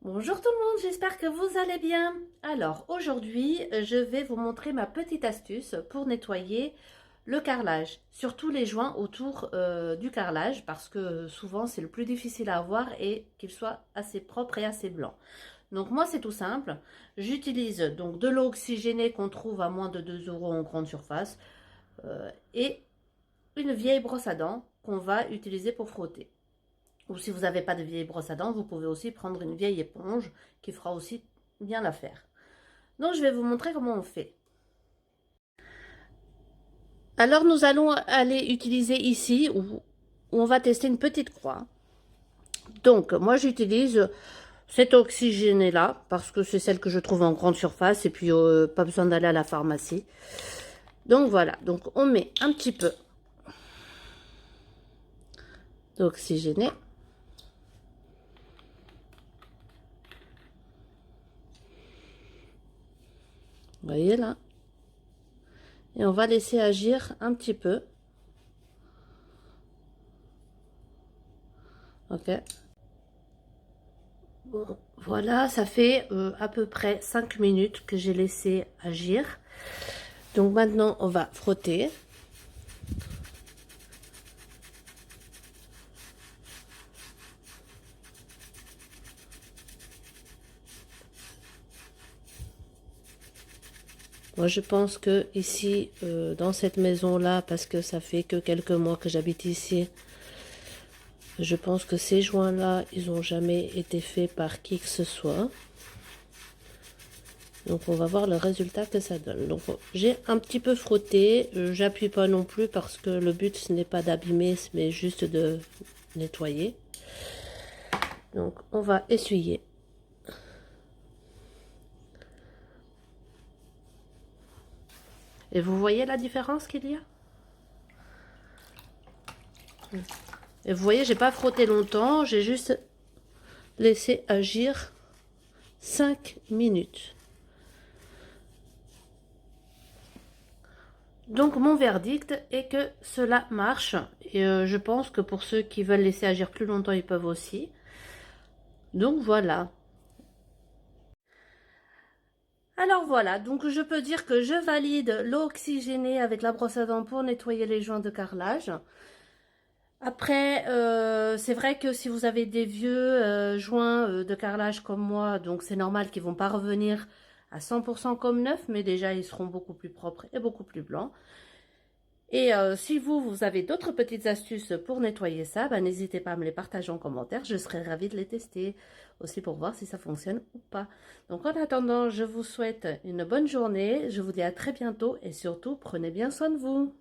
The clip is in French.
Bonjour tout le monde, j'espère que vous allez bien. Alors aujourd'hui, je vais vous montrer ma petite astuce pour nettoyer le carrelage, surtout les joints autour du carrelage parce que souvent c'est le plus difficile à avoir et qu'il soit assez propre et assez blanc. Donc moi c'est tout simple, j'utilise donc de l'eau oxygénée qu'on trouve à moins de 2 euros en grande surface et une vieille brosse à dents qu'on va utiliser pour frotter. Ou si vous n'avez pas de vieille brosse à dents, vous pouvez aussi prendre une vieille éponge qui fera aussi bien l'affaire. Donc je vais vous montrer comment on fait. Alors nous allons aller utiliser ici où on va tester une petite croix. Donc moi j'utilise cette oxygénée là parce que c'est celle que je trouve en grande surface et puis pas besoin d'aller à la pharmacie. Donc voilà, donc on met un petit peu d'oxygéné. Vous voyez là. Et on va laisser agir un petit peu. Ok. Bon, voilà, ça fait à peu près 5 minutes que j'ai laissé agir. Donc maintenant, on va frotter. Moi, je pense que ici, dans cette maison-là, parce que ça fait que quelques mois que j'habite ici, je pense que ces joints-là, ils n'ont jamais été faits par qui que ce soit. Donc, on va voir le résultat que ça donne. Donc, j'ai un petit peu frotté. J'appuie pas non plus parce que le but, ce n'est pas d'abîmer, mais juste de nettoyer. Donc, on va essuyer. Et vous voyez la différence qu'il y a? Et vous voyez, j'ai pas frotté longtemps, j'ai juste laissé agir 5 minutes. Donc mon verdict est que cela marche. Et je pense que pour ceux qui veulent laisser agir plus longtemps, ils peuvent aussi. Donc voilà. Alors voilà, donc je peux dire que je valide l'eau oxygénée avec la brosse à dents pour nettoyer les joints de carrelage. Après, c'est vrai que si vous avez des vieux joints de carrelage comme moi, donc c'est normal qu'ils vont pas revenir à 100% comme neufs, mais déjà ils seront beaucoup plus propres et beaucoup plus blancs. Et si vous avez d'autres petites astuces pour nettoyer ça, bah, n'hésitez pas à me les partager en commentaire. Je serais ravie de les tester aussi pour voir si ça fonctionne ou pas. Donc en attendant, je vous souhaite une bonne journée. Je vous dis à très bientôt et surtout, prenez bien soin de vous.